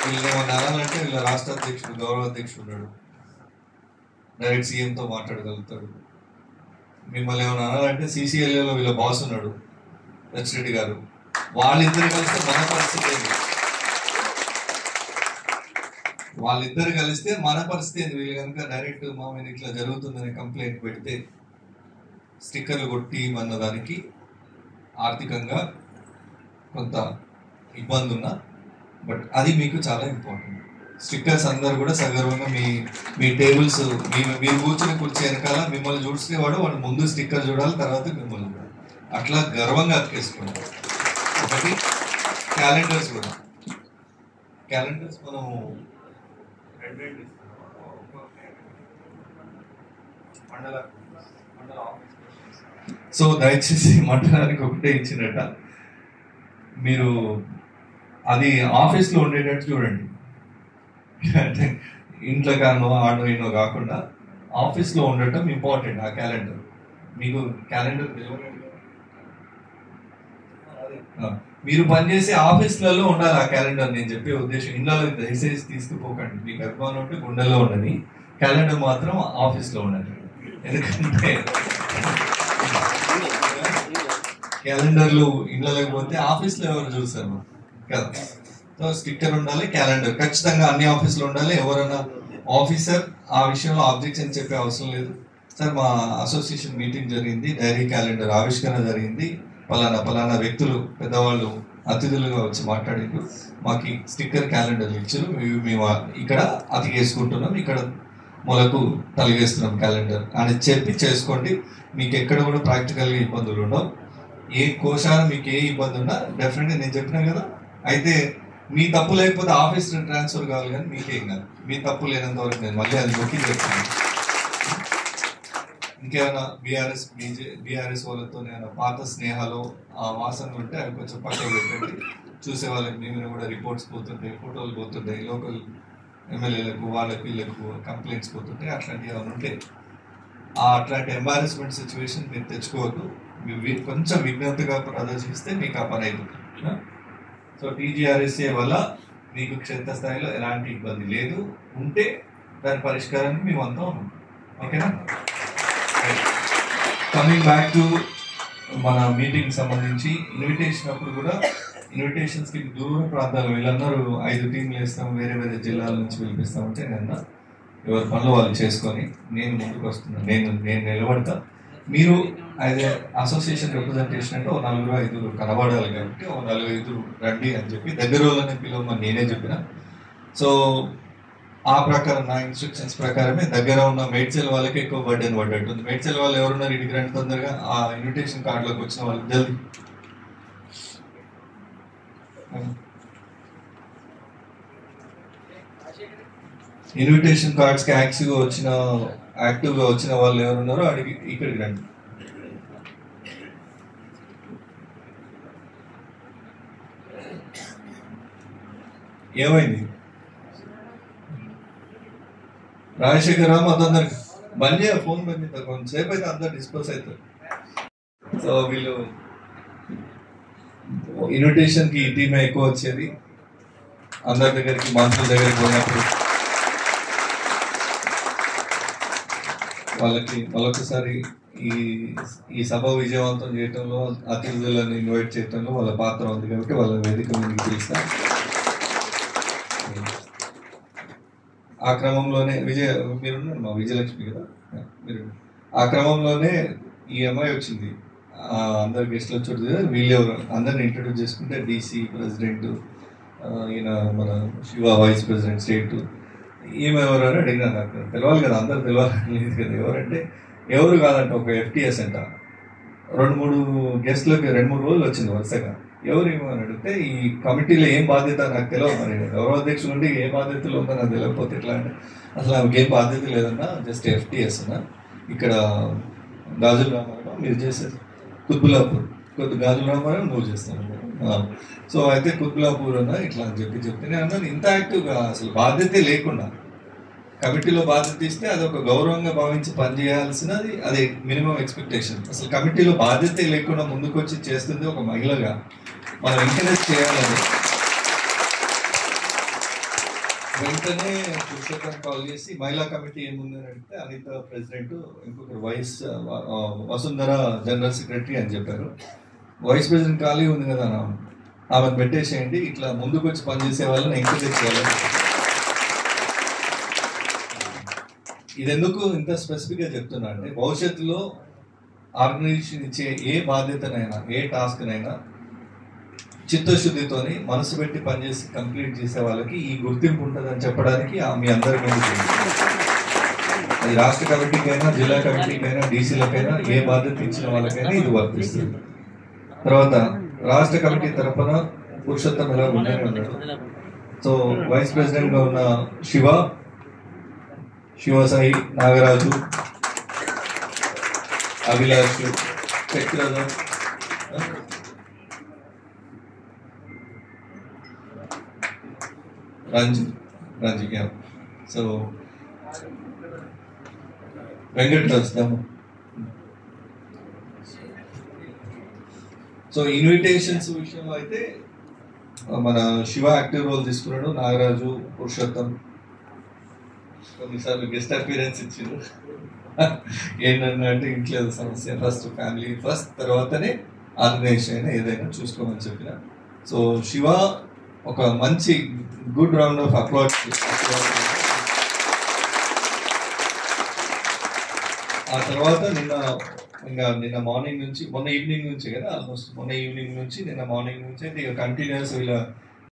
వీళ్ళు ఏమన్నా అనాలంటే వీళ్ళ రాష్ట్ర అధ్యక్షుడు గౌరవ అధ్యక్షుడు ఉన్నాడు, డైరెక్ట్ సీఎంతో మాట్లాడగలుగుతాడు, మిమ్మల్ని ఏమైనా అనాలంటే CCLAలో వీళ్ళ బాస్ ఉన్నాడు రెడ్డి గారు, వాళ్ళిద్దరు కలిస్తే మన పరిస్థితి ఏంటి? వాళ్ళిద్దరు కలిస్తే మన పరిస్థితి ఏంటి? వీళ్ళు కనుక డైరెక్ట్ మా మీద ఇట్లా జరుగుతుందని కంప్లైంట్ పెడితే స్టిక్కర్లు కొట్టి అన్న దానికి ఆర్థికంగా కొంత ఇబ్బంది ఉన్నా, బట్ అది మీకు చాలా ఇంపార్టెంట్. స్టిక్కర్స్ అందరు కూడా సగర్వంగా మీ టేబుల్స్ మీరు కూర్చుని కుర్చీ వెనకాల మిమ్మల్ని చూసేవాడు వాడు ముందు స్టిక్కర్ చూడాలి, తర్వాత మిమ్మల్ని చూడాలి, అట్లా గర్వంగా అతికేసుకుంటాం. ఒకటి క్యాలెండర్స్ కూడా, క్యాలెండర్స్ మనము సో దయచేసి మండలానికి ఒకటే ఇచ్చినట్ట మీరు అది ఆఫీస్లో ఉండేటట్టు చూడండి. అంటే ఇంట్లో కానో ఆడో ఏనో కాకుండా ఆఫీస్లో ఉండటం ఇంపార్టెంట్. ఆ క్యాలెండర్ మీకు క్యాలెండర్ మీరు పనిచేసే ఆఫీస్లలో ఉండాలి ఆ క్యాలెండర్. నేను చెప్పే ఉద్దేశం ఇళ్ళలో దయచేసి తీసుకుపోకండి. మీకు అభిమానం ఉంటే గుండెల్లో ఉండని, క్యాలెండర్ మాత్రం ఆఫీస్లో ఉండండి. ఎందుకంటే క్యాలెండర్లు ఇళ్ళలోకి పోతే ఆఫీస్లో ఎవరు చూస్తారు కదా. సో స్టిక్కర్ ఉండాలి, క్యాలెండర్ ఖచ్చితంగా అన్ని ఆఫీసులో ఉండాలి. ఎవరైనా ఆఫీసర్ ఆ విషయంలో ఆబ్జెక్షన్ చెప్పే అవసరం లేదు. సార్ మా అసోసియేషన్ మీటింగ్ జరిగింది, డైరీ క్యాలెండర్ ఆవిష్కరణ జరిగింది, పలానా వ్యక్తులు పెద్దవాళ్ళు అతిథులుగా వచ్చి మాట్లాడిండ్రు, మాకు స్టిక్కర్ క్యాలెండర్లు ఇచ్చారు, మేము ఇక్కడ అతికేసుకుంటున్నాం, ఇక్కడ మొలకు తలిగేస్తున్నాం క్యాలెండర్ అని చెప్పి చేసుకోండి. మీకు ఎక్కడ కూడా ప్రాక్టికల్గా ఇబ్బందులు ఉండవు. ఏ కోశాన మీకు ఏ ఇబ్బంది ఉన్నా డెఫినెట్గా నేను చెప్పినా కదా. అయితే మీ తప్పు లేకపోతే ఆఫీస్ ట్రాన్స్ఫర్ కావాలి, కానీ మీకేం కాదు. మీ తప్పు లేనంత వరకు నేను మళ్ళీ అది నొక్కి చెప్తాను. ఇంకేమైనా బీఆర్ఎస్ వాళ్ళతో నేను పాత స్నేహాలు ఆ వాసనలు ఉంటే అవి కొంచెం పక్కన పెట్టండి. చూసే వాళ్ళకి మీ మీద కూడా రిపోర్ట్స్ పోతుంటాయి, ఫోటోలు పోతుంటాయి, లోకల్ ఎమ్మెల్యేలకు వాళ్ళకి వీళ్ళకు కంప్లైంట్స్ పోతుంటాయి. అట్లాంటివి ఏమైనా ఉంటే అట్లాంటి ఎంబారస్మెంట్ సిచ్యువేషన్ మీరు తెచ్చుకోవద్దు. మీరు కొంచెం విజ్ఞతగా ప్రదర్శిస్తే మీకు ఆ పని అయిపోతుంది. సో TGRSA వల్ల మీకు క్షేత్రస్థాయిలో ఎలాంటి ఇబ్బంది లేదు. ఉంటే దాని పరిష్కారానికి మేమంతా ఉన్నాం. ఓకేనా? కమింగ్ బ్యాక్ టు మన మీటింగ్ సంబంధించి ఇన్విటేషన్ అప్పుడు కూడా ఇన్విటేషన్స్కి దూర ప్రాంతాలు వీళ్ళందరూ 5 టీంలు వేస్తాం, వేరే వేరే జిల్లాల నుంచి పిలిపిస్తామంటే నేను ఎవరి పనులు వాళ్ళు చేసుకొని నేను ముందుకు వస్తున్నాను. నేను నిలబడతా. మీరు యాజ్ ఏ అసోసియేషన్ రిప్రజెంటేషన్ అంటే 4-5 కనబడాలి కాబట్టి 4-5 రండి అని చెప్పి దగ్గర వాళ్ళని పిలవమని నేనే చెప్పిన. సో ఆ ప్రకారం నా ఇన్స్ట్రక్షన్స్ ప్రకారమే దగ్గర ఉన్న మేడ్చల్ వాళ్ళకి ఎక్కువ బర్డెన్ పడ్డట్టుంది. మేడ్చల్ వాళ్ళు ఎవరున్నారు ఇంటికి రండి తొందరగా. ఆ ఇన్విటేషన్ కార్డులోకి వచ్చిన వాళ్ళు జల్దీ. ఇన్విటేషన్ కార్డ్స్కి యాక్టివ్గా వచ్చిన వాళ్ళు ఎవరున్నారో అడిగి ఇక్కడికి రండి. ఏమైంది? రాజశేఖర్ రామ్ అందరికి బంద్ చేయ, ఫోన్ బంద్ చేస్తారు, కొంతసేపు అయితే అందరు డిస్పోజ్ అవుతారు. సో వీళ్ళు ఇన్విటేషన్కి ఈ టీమే ఎక్కువ వచ్చేది. అందరి దగ్గరికి మంత్రుల దగ్గరికి పోయినప్పుడు వాళ్ళకి మరొకసారి ఈ సభ విజయవంతం చేయటంలో అతిథులను ఇన్వైట్ చేయటంలో వాళ్ళ పాత్ర ఉంది కాబట్టి వాళ్ళ వేదిక మీకు పిలుస్తాను. ఆ క్రమంలోనే మీరున్నారు మా విజయలక్ష్మి కదా, మీరు ఆ క్రమంలోనే ఈ అమ్మాయి వచ్చింది. అందరు గెస్ట్లు వచ్చి వీళ్ళు అందరిని ఇంట్రడ్యూస్ చేసుకుంటే DC ప్రెసిడెంట్, ఈయన మన శివ వైస్ ప్రెసిడెంట్ స్టేట్. ఈమె ఎవరు అడిగినా నాకు తెలవాలి కదా, అందరు తెలవాలి లేదు కదా. ఎవరంటే ఎవరు కాదంట, ఒక FTS అంట. 2-3 గెస్ట్లకి 2-3 రోజులు వచ్చింది వరుసగా. ఎవరు ఏమని అడిగితే ఈ కమిటీలో ఏం బాధ్యత నాకు తెలియదు, మరి గౌరవ అధ్యక్షులు ఉంటే ఏ బాధ్యతలు ఉందో నాకు తెలియకపోతే ఎట్లా అంటే అసలు ఆమెకి ఏం బాధ్యత లేదన్నా, జస్ట్ FTS అన్నా. ఇక్కడ గాజుల రామారావు మీరు చేసేది కుత్బులాపూర్, గాజుల రామారావు నువ్వు చేస్తాను. సో అయితే కుత్బులాపూర్ అన్నా ఇట్లా అని చెప్తే నేను అన్నాను, ఇంత యాక్టివ్గా అసలు బాధ్యతే లేకుండా కమిటీలో బాధ్యత ఇస్తే అది ఒక గౌరవంగా భావించి పనిచేయాల్సినది, అది మినిమం ఎక్స్పెక్టేషన్. అసలు కమిటీలో బాధ్యత లేకుండా ముందుకు వచ్చి చేస్తుంది ఒక మహిళగా మనం ఎంకరేజ్ చేయాలని. వెంటనే పురుషోత్తం కాల్ చేసి మహిళా కమిటీ ఏముంది అని అడిగితే అనిత ప్రెసిడెంట్, ఇంకొకరు వసుంధర జనరల్ సెక్రటరీ అని చెప్పారు. వైస్ ప్రెసిడెంట్ ఖాళీ ఉంది కదా ఆమెను పెట్టేసేయండి, ఇట్లా ముందుకు వచ్చి పనిచేసే వాళ్ళని ఎంకరేజ్ చేయాలి. ఇది ఎందుకు ఇంత స్పెసిఫిక్గా చెప్తున్నా అంటే భవిష్యత్తులో ఆర్గనైజేషన్ ఇచ్చే ఏ బాధ్యతనైనా ఏ టాస్క్నైనా చిత్తశుద్ధితోని మనసు పెట్టి పనిచేసి కంప్లీట్ చేసే వాళ్ళకి ఈ గుర్తింపు ఉంటుందని చెప్పడానికి మీ అందరి ముందు అది రాష్ట్ర కమిటీకైనా జిల్లా కమిటీకైనా డీసీలకైనా ఏ బాధ్యత ఇచ్చిన వాళ్ళకైనా ఇది వర్తిస్తుంది. తర్వాత రాష్ట్ర కమిటీ తరఫున పురుషోత్తం ఇలా ఉండనే ఉన్నాడు. సో వైస్ ప్రెసిడెంట్ గా ఉన్న Sivasai, Nagaraju, Abhilash, Chakradhar, Ranjith, so Venkatraj. So invitations విషయంలో అయితే మన శివ యాక్టివ్ రోల్ తీసుకున్నాడు, నాగరాజు, పురుషోత్తం కొన్నిసార్లు గెస్ట్ అపీరెన్స్ ఇచ్చిండు. ఏంటంటే ఇంట్లో సమస్య, ఫస్ట్ ఫ్యామిలీ ఫస్ట్, తర్వాతనే ఆర్గనైజేషన్ అయినా ఏదైనా చూసుకోమని చెప్పిన. సో శివ ఒక మంచి గుడ్ రౌండ్ ఆఫ్ అప్లాడ్. ఆ తర్వాత నిన్న మార్నింగ్ నుంచి, మొన్న ఈవినింగ్ నుంచి కదా, ఆల్మోస్ట్ మొన్న ఈవినింగ్ నుంచి నిన్న మార్నింగ్ నుంచి అయితే ఇక కంటిన్యూస్ వీళ్ళ